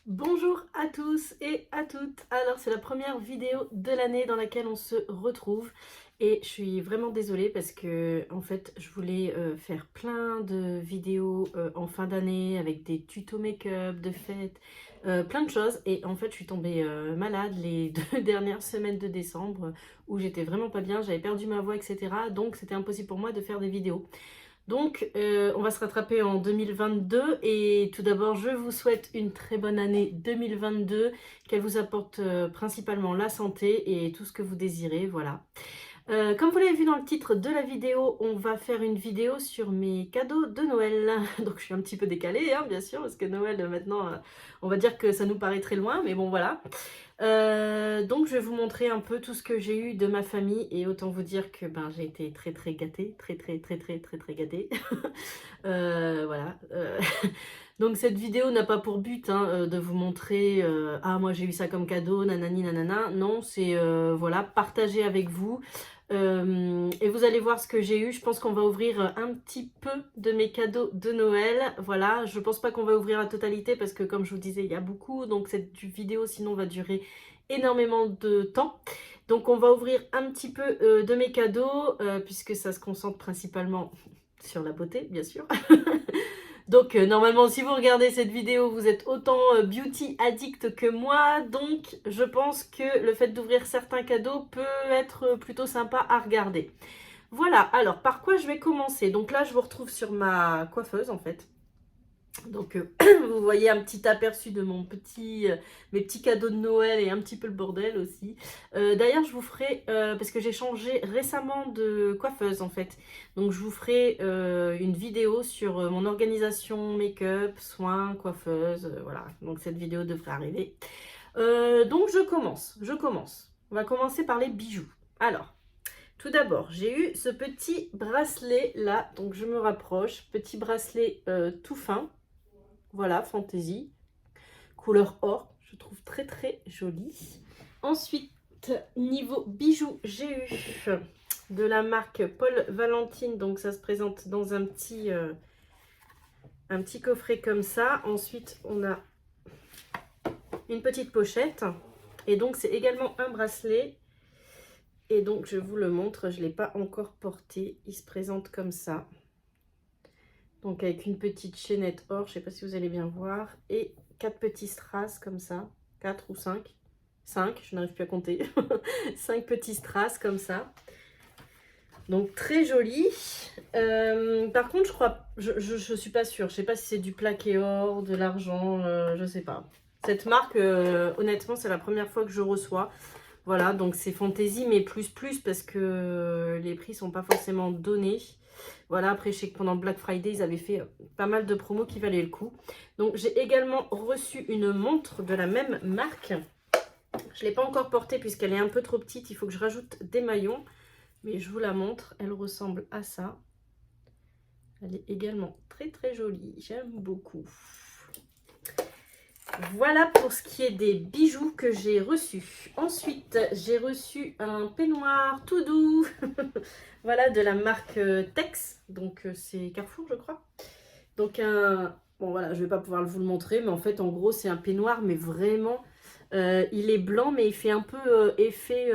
Bonjour à tous et à toutes. Alors c'est la première vidéo de l'année dans laquelle on se retrouve et je suis vraiment désolée parce que en fait je voulais faire plein de vidéos en fin d'année avec des tutos make-up, de fêtes, plein de choses et en fait je suis tombée malade les 2 dernières semaines de décembre où j'étais vraiment pas bien, j'avais perdu ma voix etc. Donc c'était impossible pour moi de faire des vidéos. Donc, on va se rattraper en 2022 et tout d'abord, je vous souhaite une très bonne année 2022, qu'elle vous apporte principalement la santé et tout ce que vous désirez, voilà. Comme vous l'avez vu dans le titre de la vidéo, on va faire une vidéo sur mes cadeaux de Noël. Donc, je suis un petit peu décalée, hein, bien sûr, parce que Noël, maintenant, on va dire que ça nous paraît très loin, mais bon, voilà. Donc je vais vous montrer un peu tout ce que j'ai eu de ma famille et autant vous dire que ben, j'ai été très gâtée, très gâtée. Voilà. Donc cette vidéo n'a pas pour but hein, de vous montrer ah moi j'ai eu ça comme cadeau, nanani nanana. Non, c'est voilà, partager avec vous. Et vous allez voir ce que j'ai eu. Je pense qu'on va ouvrir un petit peu de mes cadeaux de Noël. Voilà, je pense pas qu'on va ouvrir la totalité parce que comme je vous disais, il y a beaucoup. Donc cette vidéo sinon va durer énormément de temps. Donc on va ouvrir un petit peu de mes cadeaux puisque ça se concentre principalement sur la beauté, bien sûr. Donc normalement si vous regardez cette vidéo vous êtes autant beauty addict que moi, donc je pense que le fait d'ouvrir certains cadeaux peut être plutôt sympa à regarder. Voilà, alors par quoi je vais commencer? Donc là je vous retrouve sur ma coiffeuse en fait. Donc vous voyez un petit aperçu de mes petits cadeaux de Noël et un petit peu le bordel aussi. D'ailleurs je vous ferai, parce que j'ai changé récemment de coiffeuse en fait. Donc je vous ferai une vidéo sur mon organisation make-up, soins, coiffeuse, voilà. Donc cette vidéo devrait arriver. Donc je commence. On va commencer par les bijoux. Alors, tout d'abord, j'ai eu ce petit bracelet là, donc je me rapproche. Petit bracelet tout fin. Voilà, fantaisie, couleur or, je trouve très joli. Ensuite, niveau bijoux, j'ai eu de la marque Paul Valentine, donc ça se présente dans un petit coffret comme ça. Ensuite, on a une petite pochette, et donc c'est également un bracelet. Et donc, je vous le montre, je ne l'ai pas encore porté, il se présente comme ça. Donc avec une petite chaînette or, je ne sais pas si vous allez bien voir, et 4 petits strass comme ça, 4 ou 5, 5, je n'arrive plus à compter, 5 petits strass comme ça. Donc très joli. Par contre, je suis pas sûre, je sais pas si c'est du plaqué or, de l'argent, je sais pas. Cette marque, honnêtement, c'est la première fois que je reçois. Voilà, donc c'est fantaisie, mais plus parce que les prix sont pas forcément donnés. Voilà, après je sais que pendant Black Friday, ils avaient fait pas mal de promos qui valaient le coup. Donc j'ai également reçu une montre de la même marque. Je ne l'ai pas encore portée puisqu'elle est un peu trop petite, il faut que je rajoute des maillons. Mais je vous la montre, elle ressemble à ça. Elle est également très jolie, j'aime beaucoup. Voilà pour ce qui est des bijoux que j'ai reçus. Ensuite, j'ai reçu un peignoir tout doux. Voilà, de la marque Tex. Donc, c'est Carrefour, je crois. Donc, bon, voilà, je vais pas pouvoir vous le montrer. Mais en fait, en gros, c'est un peignoir. Mais vraiment, il est blanc. Mais il fait un peu effet...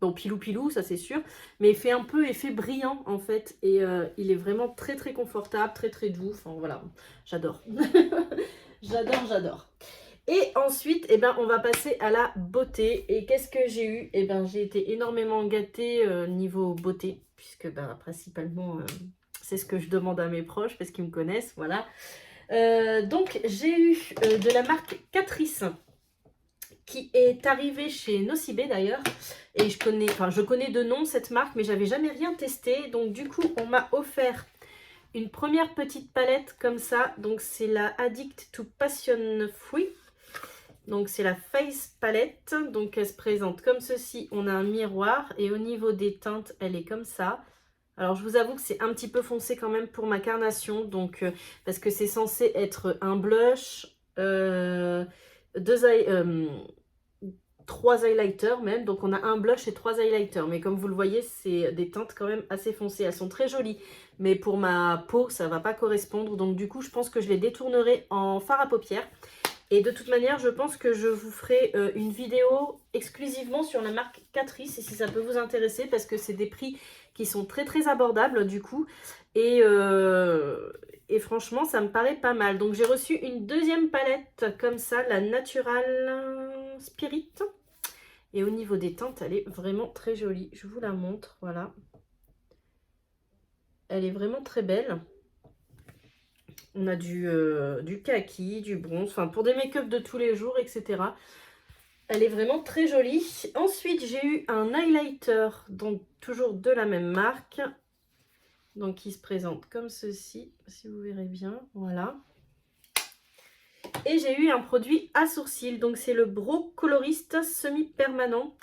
bon, pilou, ça c'est sûr. Mais il fait un peu effet brillant, en fait. Et il est vraiment très confortable, très doux. Enfin, voilà, j'adore. J'adore. Et ensuite, eh ben, on va passer à la beauté. Et qu'est-ce que j'ai eu? Eh ben, j'ai été énormément gâtée niveau beauté, puisque ben, principalement, c'est ce que je demande à mes proches, parce qu'ils me connaissent, voilà. Donc, j'ai eu de la marque Catrice, qui est arrivée chez Nocibé d'ailleurs. Et je connais de nom cette marque, mais j'avais jamais rien testé. Donc, du coup, on m'a offert une première petite palette comme ça. Donc, c'est la Addict to Passion Fruit. Donc c'est la Face Palette, donc elle se présente comme ceci, on a un miroir et au niveau des teintes elle est comme ça. Alors je vous avoue que c'est un petit peu foncé quand même pour ma carnation, donc parce que c'est censé être un blush, 3 highlighters même, donc on a un blush et 3 highlighters, mais comme vous le voyez c'est des teintes quand même assez foncées, elles sont très jolies, mais pour ma peau ça va pas correspondre, donc du coup je pense que je les détournerai en fard à paupières. Et de toute manière, je pense que je vous ferai une vidéo exclusivement sur la marque Catrice, et si ça peut vous intéresser, parce que c'est des prix qui sont très très abordables du coup. Et franchement, ça me paraît pas mal. Donc j'ai reçu une deuxième palette comme ça, la Natural Spirit. Et au niveau des teintes, elle est vraiment très jolie. Je vous la montre, voilà. Elle est vraiment très belle. On a du kaki, du bronze, enfin pour des make-up de tous les jours, etc. Elle est vraiment très jolie. Ensuite, j'ai eu un highlighter, donc toujours de la même marque. Donc qui se présente comme ceci, si vous verrez bien, voilà. Et j'ai eu un produit à sourcils, donc c'est le Brow Colorist semi-permanent.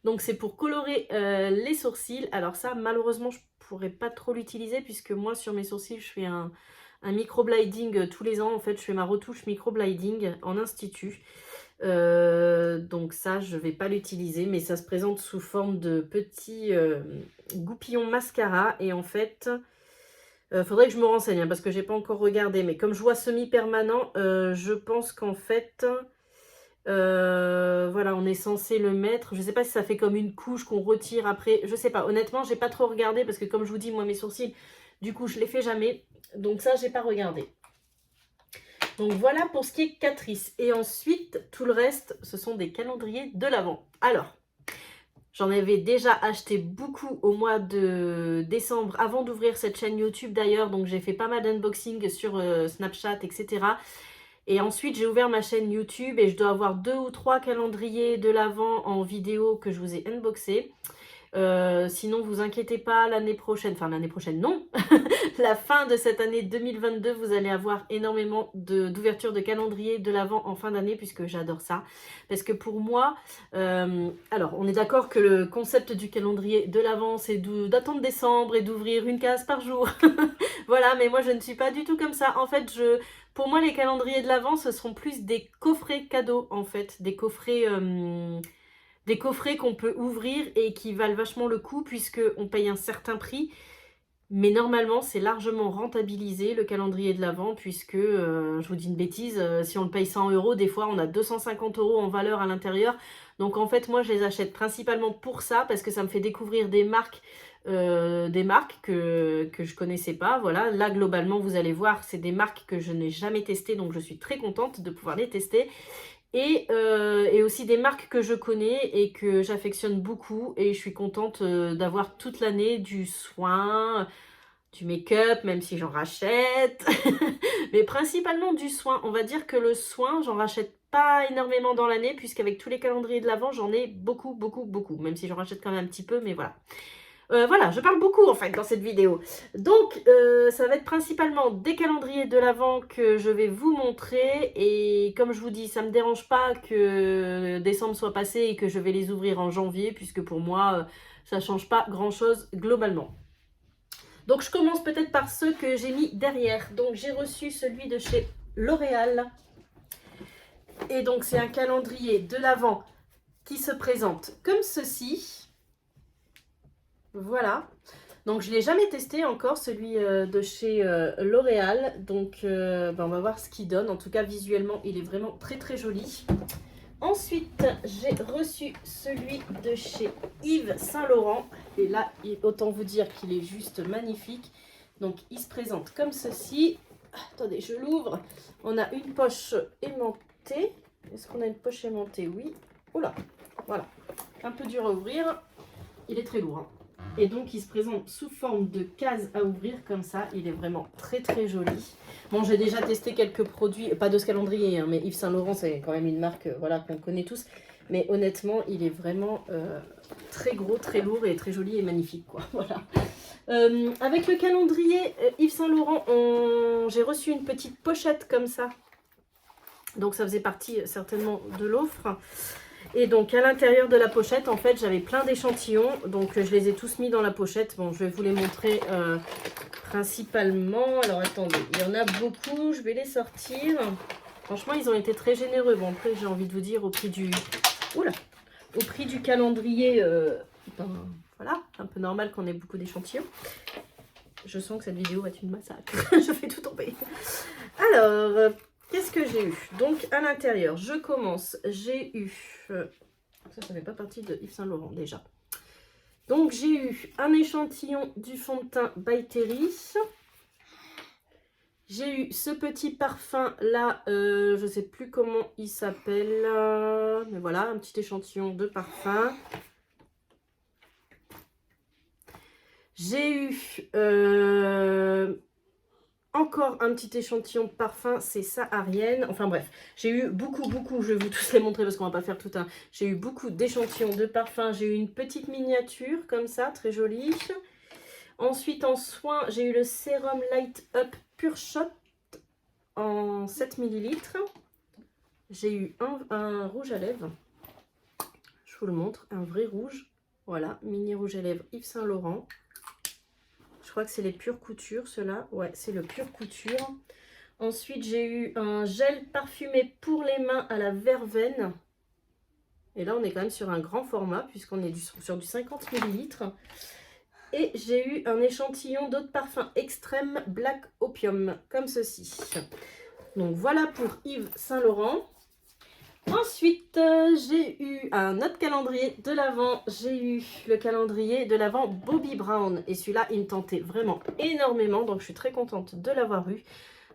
Donc c'est pour colorer les sourcils. Alors ça, malheureusement, je pourrais pas trop l'utiliser puisque moi, sur mes sourcils, je fais un microblading tous les ans. En fait, je fais ma retouche microblading en institut. Donc ça, je vais pas l'utiliser, mais ça se présente sous forme de petits goupillons mascara. Et en fait... faudrait que je me renseigne, hein, parce que j'ai pas encore regardé. Mais comme je vois semi-permanent, je pense qu'en fait, voilà, on est censé le mettre. Je sais pas si ça fait comme une couche qu'on retire après. Je sais pas. Honnêtement, j'ai pas trop regardé parce que comme je vous dis, moi, mes sourcils, du coup, je les fais jamais. Donc ça, j'ai pas regardé. Donc voilà pour ce qui est Catrice. Et ensuite, tout le reste, ce sont des calendriers de l'Avent. Alors... J'en avais déjà acheté beaucoup au mois de décembre, avant d'ouvrir cette chaîne YouTube d'ailleurs. Donc j'ai fait pas mal d'unboxing sur Snapchat, etc. Et ensuite j'ai ouvert ma chaîne YouTube et je dois avoir 2 ou 3 calendriers de l'Avent en vidéo que je vous ai unboxé. Sinon vous inquiétez pas, l'année prochaine, enfin l'année prochaine non, la fin de cette année 2022, vous allez avoir énormément d'ouverture de calendrier de l'Avent en fin d'année, puisque j'adore ça. Parce que pour moi, alors on est d'accord que le concept du calendrier de l'Avent, c'est d'attendre décembre et d'ouvrir une case par jour. Voilà, mais moi je ne suis pas du tout comme ça. En fait, pour moi les calendriers de l'Avent, ce seront plus des coffrets cadeaux en fait, des coffrets qu'on peut ouvrir et qui valent vachement le coup puisqu'on paye un certain prix. Mais normalement, c'est largement rentabilisé le calendrier de l'Avent puisque, je vous dis une bêtise, si on le paye 100 €, des fois on a 250 € en valeur à l'intérieur. Donc en fait, moi je les achète principalement pour ça parce que ça me fait découvrir des marques que je connaissais pas. Voilà, là globalement vous allez voir, c'est des marques que je n'ai jamais testées, donc je suis très contente de pouvoir les tester. Et aussi des marques que je connais et que j'affectionne beaucoup. Et je suis contente d'avoir toute l'année du soin, du make-up, même si j'en rachète. Mais principalement du soin. On va dire que le soin, j'en rachète pas énormément dans l'année, puisqu'avec tous les calendriers de l'Avent, j'en ai beaucoup, beaucoup, beaucoup. Même si j'en rachète quand même un petit peu, mais voilà. Voilà, je parle beaucoup en fait dans cette vidéo. Donc, ça va être principalement des calendriers de l'Avent que je vais vous montrer. Et comme je vous dis, ça ne me dérange pas que décembre soit passé et que je vais les ouvrir en janvier, puisque pour moi, ça ne change pas grand-chose globalement. Donc, je commence peut-être par ceux que j'ai mis derrière. Donc, j'ai reçu celui de chez L'Oréal. Et donc, c'est un calendrier de l'Avent qui se présente comme ceci. Voilà, donc je ne l'ai jamais testé encore, celui de chez L'Oréal. Donc on va voir ce qu'il donne. En tout cas, visuellement, il est vraiment très très joli. Ensuite, j'ai reçu celui de chez Yves Saint Laurent. Et là, autant vous dire qu'il est juste magnifique. Donc, il se présente comme ceci. Attendez, je l'ouvre. On a une poche aimantée. Est-ce qu'on a une poche aimantée? Oui. Oula, voilà. Un peu dur à ouvrir. Il est très lourd, hein. Et donc, il se présente sous forme de case à ouvrir comme ça. Il est vraiment très, très joli. Bon, j'ai déjà testé quelques produits, pas de ce calendrier, hein, mais Yves Saint Laurent, c'est quand même une marque voilà, qu'on connaît tous. Mais honnêtement, il est vraiment très gros, très lourd et très joli et magnifique, quoi. Voilà. Avec le calendrier Yves Saint Laurent, j'ai reçu une petite pochette comme ça. Donc, ça faisait partie certainement de l'offre. Et donc à l'intérieur de la pochette, en fait, j'avais plein d'échantillons. Donc je les ai tous mis dans la pochette. Bon, je vais vous les montrer principalement. Alors attendez, il y en a beaucoup. Je vais les sortir. Franchement, ils ont été très généreux. Bon, après, j'ai envie de vous dire, au prix du... Oula, au prix du calendrier, voilà, un peu normal qu'on ait beaucoup d'échantillons. Je sens que cette vidéo va être une massacre. Je fais tout tomber. Alors... qu'est-ce que j'ai eu? Donc, à l'intérieur, je commence. J'ai eu... ça fait pas partie de Yves Saint Laurent, déjà. Donc, j'ai eu un échantillon du fond de teint By Terry. J'ai eu ce petit parfum là, je ne sais plus comment il s'appelle, mais voilà, un petit échantillon de parfum. J'ai eu encore un petit échantillon de parfum, c'est Saharienne. Enfin bref, j'ai eu beaucoup, je vais vous tous les montrer parce qu'on va pas faire tout un. J'ai eu beaucoup d'échantillons de parfum. J'ai eu une petite miniature comme ça, très jolie. Ensuite, en soin, j'ai eu le sérum Light Up Pure Shot en 7 ml. J'ai eu un rouge à lèvres. Je vous le montre, un vrai rouge. Voilà, mini rouge à lèvres Yves Saint Laurent. Je crois que c'est les Pure Couture, ceux-là. Ouais, c'est le Pure Couture. Ensuite, j'ai eu un gel parfumé pour les mains à la verveine. Et là, on est quand même sur un grand format, puisqu'on est sur du 50 ml. Et j'ai eu un échantillon d'eau de parfum extrême Black Opium, comme ceci. Donc voilà pour Yves Saint Laurent. Ensuite, j'ai eu un autre calendrier de l'Avent. J'ai eu le calendrier de l'Avent Bobbi Brown. Et celui-là, il me tentait vraiment énormément. Donc je suis très contente de l'avoir eu.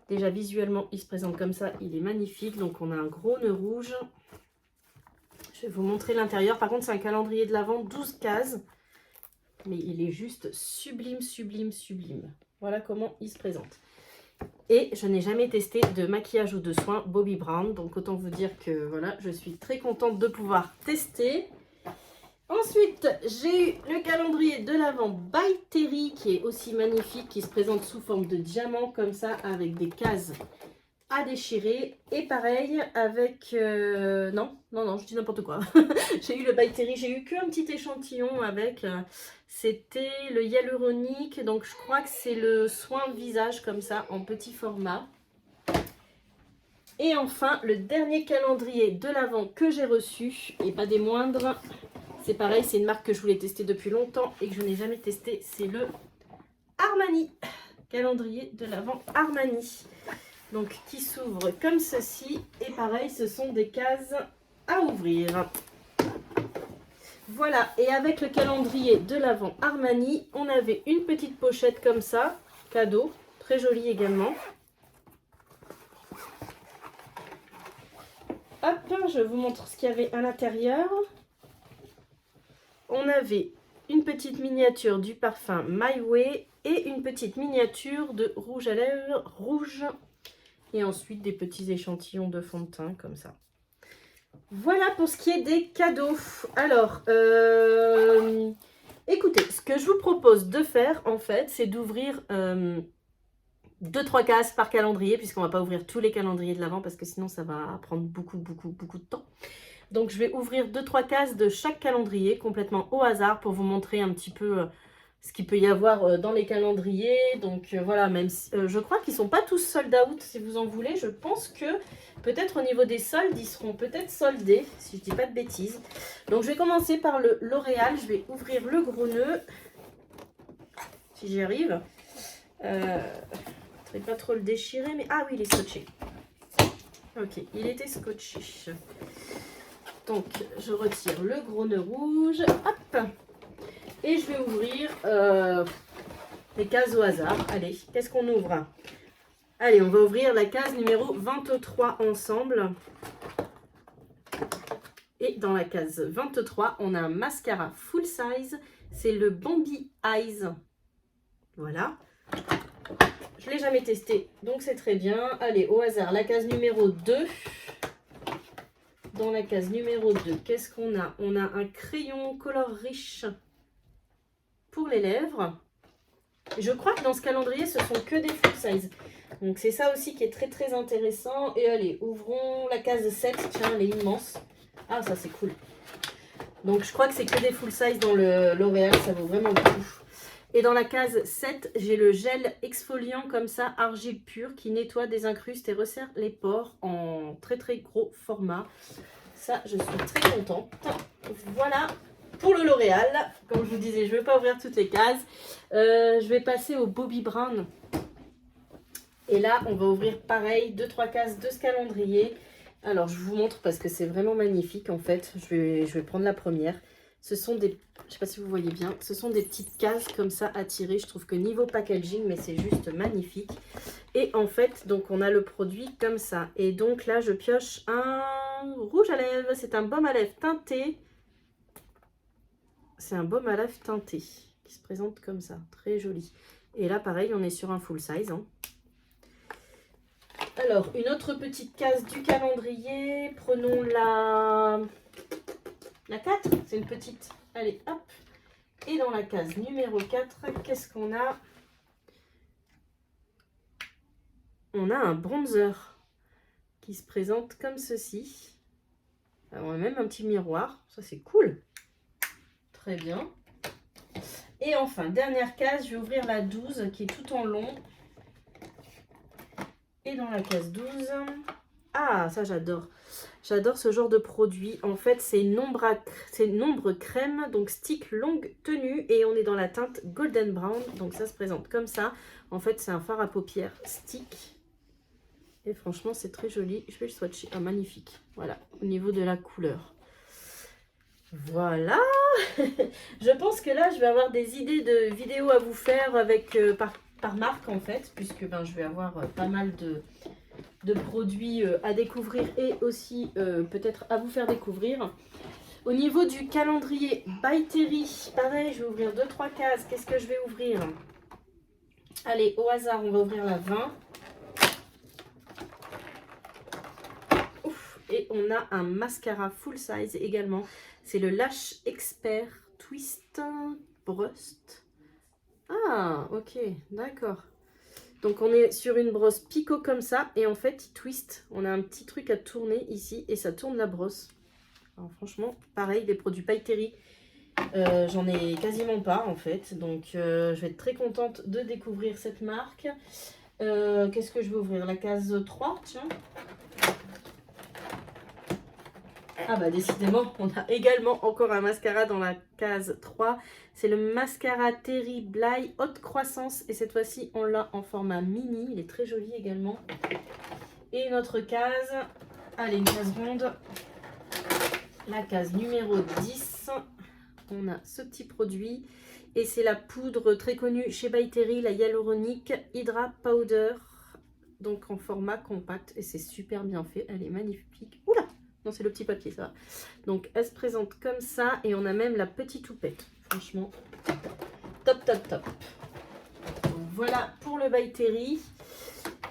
Déjà visuellement, il se présente comme ça. Il est magnifique. Donc on a un gros nœud rouge. Je vais vous montrer l'intérieur. Par contre, c'est un calendrier de l'Avent 12 cases. Mais il est juste sublime. Voilà comment il se présente. Et je n'ai jamais testé de maquillage ou de soins Bobbi Brown. Donc autant vous dire que voilà, je suis très contente de pouvoir tester. Ensuite, j'ai eu le calendrier de l'Avent By Terry qui est aussi magnifique. Qui se présente sous forme de diamant comme ça avec des cases à déchirer. Et pareil avec... non, je dis n'importe quoi. J'ai eu le By Terry, j'ai eu qu'un petit échantillon avec... c'était le hyaluronique, donc je crois que c'est le soin visage comme ça en petit format. Et enfin, le dernier calendrier de l'Avent que j'ai reçu, et pas des moindres, c'est pareil, c'est une marque que je voulais tester depuis longtemps et que je n'ai jamais testé, c'est le Armani. Calendrier de l'Avent Armani. Donc qui s'ouvre comme ceci, et pareil, ce sont des cases à ouvrir. Voilà, et avec le calendrier de l'Avent Armani, on avait une petite pochette comme ça, cadeau, très jolie également. Hop, je vous montre ce qu'il y avait à l'intérieur. On avait une petite miniature du parfum My Way et une petite miniature de rouge à lèvres rouge. Et ensuite des petits échantillons de fond de teint comme ça. Voilà pour ce qui est des cadeaux. Alors, écoutez, ce que je vous propose de faire, en fait, c'est d'ouvrir 2-3 cases par calendrier, puisqu'on ne va pas ouvrir tous les calendriers de l'Avent, parce que sinon, ça va prendre beaucoup de temps. Donc, je vais ouvrir 2-3 cases de chaque calendrier, complètement au hasard, pour vous montrer un petit peu... ce qu'il peut y avoir dans les calendriers. Donc voilà, même si, je crois qu'ils ne sont pas tous sold out si vous en voulez. Je pense que peut-être au niveau des soldes, ils seront peut-être soldés, si je ne dis pas de bêtises. Donc je vais commencer par le L'Oréal. Je vais ouvrir le gros nœud, si j'y arrive. Je ne vais pas trop le déchirer, mais... Ah oui, il est scotché. Ok, il était scotché. Donc je retire le gros nœud rouge. Hop! Et je vais ouvrir les cases au hasard. Allez, qu'est-ce qu'on ouvre? Allez, on va ouvrir la case numéro 23 ensemble. Et dans la case 23, on a un mascara full size. C'est le Bambi Eyes. Voilà. Je ne l'ai jamais testé, donc c'est très bien. Allez, au hasard, la case numéro 2. Dans la case numéro 2, qu'est-ce qu'on a? On a un crayon color riche pour les lèvres. Je crois que dans ce calendrier, ce sont que des full size. Donc c'est ça aussi qui est très intéressant. Et allez, ouvrons la case 7. Tiens, elle est immense. Ah, ça c'est cool. Donc je crois que c'est que des full size dans le L'Oréal. Ça vaut vraiment le coup. Et dans la case 7, j'ai le gel exfoliant comme ça, argile pure, qui nettoie, désincruste et resserre les pores en très gros format. Ça, je suis très contente. Voilà. Pour le L'Oréal, comme je vous disais, je ne vais pas ouvrir toutes les cases. Je vais passer au Bobbi Brown. Et là, on va ouvrir pareil, 2-3 cases de ce calendrier. Alors, je vous montre parce que c'est vraiment magnifique en fait. Je vais prendre la première. Ce sont des, je sais pas si vous voyez bien, ce sont des petites cases comme ça à tirer. Je trouve que niveau packaging, mais c'est juste magnifique. Et en fait, donc on a le produit comme ça. Et donc là, je pioche un rouge à lèvres. C'est un baume à lèvres teinté. C'est un baume à lèvres teinté qui se présente comme ça. Très joli. Et là, pareil, on est sur un full size. Hein. Alors, une autre petite case du calendrier. Prenons la 4. C'est une petite. Allez, hop. Et dans la case numéro 4, qu'est-ce qu'on a? On a un bronzer qui se présente comme ceci. Alors, on a même un petit miroir. Ça, c'est cool. Très bien. Et enfin, dernière case, je vais ouvrir la 12 qui est tout en long. Et dans la case 12, ah, ça j'adore. J'adore ce genre de produit. En fait, c'est Nombre Crème, donc stick longue tenue. Et on est dans la teinte Golden Brown. Donc ça se présente comme ça. En fait, c'est un fard à paupières stick. Et franchement, c'est très joli. Je vais le swatcher. Ah, magnifique. Voilà, au niveau de la couleur. Voilà. Je pense que là, je vais avoir des idées de vidéos à vous faire avec par marque en fait, puisque ben, je vais avoir pas mal de produits à découvrir et aussi peut-être à vous faire découvrir. Au niveau du calendrier By Terry, pareil, je vais ouvrir 2-3 cases. Qu'est-ce que je vais ouvrir? Allez, au hasard, on va ouvrir la 20. Ouf, et on a un mascara full size également. C'est le Lash Expert Twist Brust. Ah, ok, d'accord. Donc on est sur une brosse picot comme ça et en fait il twist. On a un petit truc à tourner ici et ça tourne la brosse. Alors franchement, pareil, des produits By Terry, j'en ai quasiment pas en fait. Donc je vais être très contente de découvrir cette marque. Qu'est-ce que je vais ouvrir? La case 3, tiens. Ah bah décidément, on a également encore un mascara dans la case 3. C'est le mascara Terry Bly Haute Croissance. Et cette fois-ci, on l'a en format mini. Il est très joli également. Et notre case, allez, une case ronde. La case numéro 10. On a ce petit produit. Et c'est la poudre très connue chez By Terry, la Hyaluronic Hydra Powder. Donc en format compact. Et c'est super bien fait. Elle est magnifique. Oula! Non, c'est le petit papier, ça va. Donc, elle se présente comme ça. Et on a même la petite houppette. Franchement, top, top, top. Donc, voilà pour le By Terry.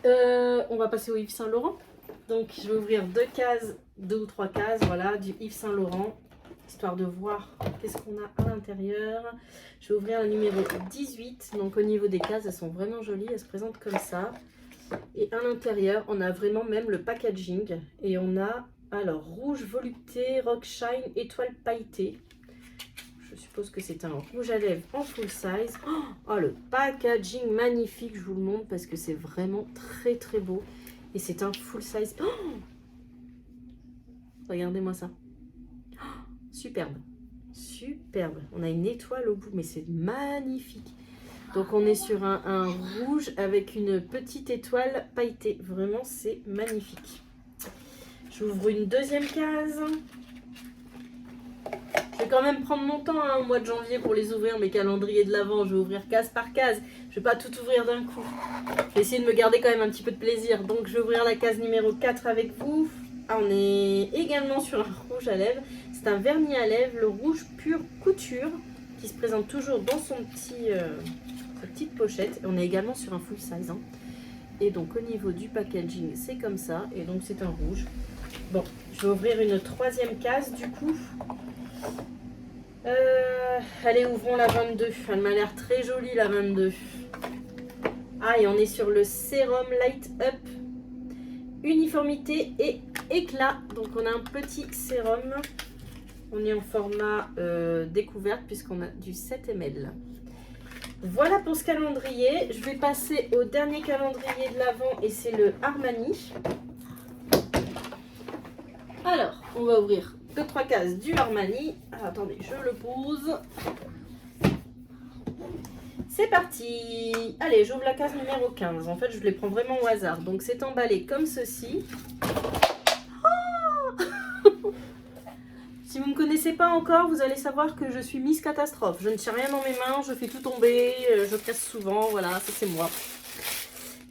On va passer au Yves Saint Laurent. Donc, je vais ouvrir 2 ou 3 cases. Voilà, du Yves Saint Laurent. Histoire de voir qu'est-ce qu'on a à l'intérieur. Je vais ouvrir la numéro 18. Donc, au niveau des cases, elles sont vraiment jolies. Elles se présentent comme ça. Et à l'intérieur, on a vraiment même le packaging. Et on a... alors, rouge volupté, rock shine, étoile pailletée. Je suppose que c'est un rouge à lèvres en full size. Oh, le packaging magnifique, je vous le montre parce que c'est vraiment très très beau. Et c'est un full size. Oh, regardez-moi ça. Oh, superbe. Superbe. On a une étoile au bout, mais c'est magnifique. Donc on est sur un rouge avec une petite étoile pailletée. Vraiment, c'est magnifique. J'ouvre une deuxième case. Je vais quand même prendre mon temps hein, au mois de janvier pour les ouvrir, mes calendriers de l'Avent. Je vais ouvrir case par case. Je ne vais pas tout ouvrir d'un coup. Je vais essayer de me garder quand même un petit peu de plaisir. Donc je vais ouvrir la case numéro 4 avec vous. Ah, on est également sur un rouge à lèvres. C'est un vernis à lèvres, le rouge pur couture, qui se présente toujours dans son sa petite pochette. Et on est également sur un full size. Hein. Et donc au niveau du packaging, c'est comme ça. Et donc c'est un rouge. Bon, je vais ouvrir une troisième case du coup. Allez, ouvrons la 22. Elle m'a l'air très jolie la 22. Ah, et on est sur le sérum Light Up. Uniformité et éclat. Donc on a un petit sérum. On est en format découverte puisqu'on a du 7 ml. Voilà pour ce calendrier. Je vais passer au dernier calendrier de l'Avent et c'est le Armani. Alors, on va ouvrir 2-3 cases du Armani. Ah, attendez, je le pose. C'est parti. Allez, j'ouvre la case numéro 15. En fait, je les prends vraiment au hasard. Donc, c'est emballé comme ceci. Oh si vous ne me connaissez pas encore, vous allez savoir que je suis Miss Catastrophe. Je ne tiens rien dans mes mains, je fais tout tomber, je casse souvent, voilà, ça c'est moi.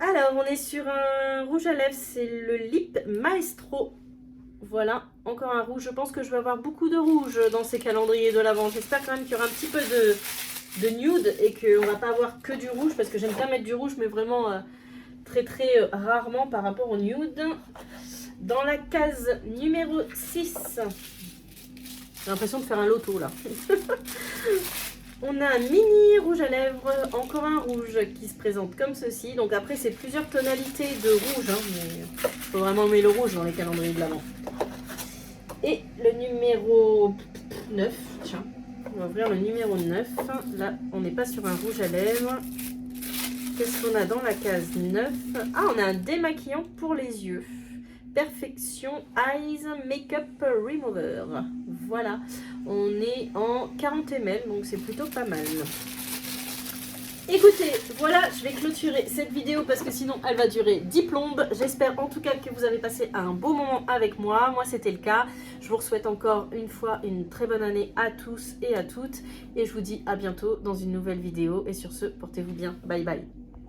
Alors, on est sur un rouge à lèvres, c'est le Lip Maestro. Voilà, encore un rouge. Je pense que je vais avoir beaucoup de rouge dans ces calendriers de l'Avent. J'espère quand même qu'il y aura un petit peu de nude et qu'on ne va pas avoir que du rouge parce que j'aime bien mettre du rouge, mais vraiment très rarement par rapport au nude. Dans la case numéro 6, j'ai l'impression de faire un loto là. On a un mini rouge à lèvres, encore un rouge qui se présente comme ceci. Donc après, c'est plusieurs tonalités de rouge, hein, mais il faut vraiment mettre le rouge dans les calendriers de l'Avent. Et le numéro 9, tiens, on va ouvrir le numéro 9. Là, on n'est pas sur un rouge à lèvres. Qu'est-ce qu'on a dans la case 9? Ah, on a un démaquillant pour les yeux. Perfection Eyes Makeup Remover. Voilà, on est en 40 ml, donc c'est plutôt pas mal. Écoutez, voilà, je vais clôturer cette vidéo parce que sinon elle va durer 10 plombes. J'espère en tout cas que vous avez passé un beau moment avec moi. Moi, c'était le cas. Je vous souhaite encore une fois une très bonne année à tous et à toutes. Et je vous dis à bientôt dans une nouvelle vidéo. Et sur ce, portez-vous bien. Bye bye.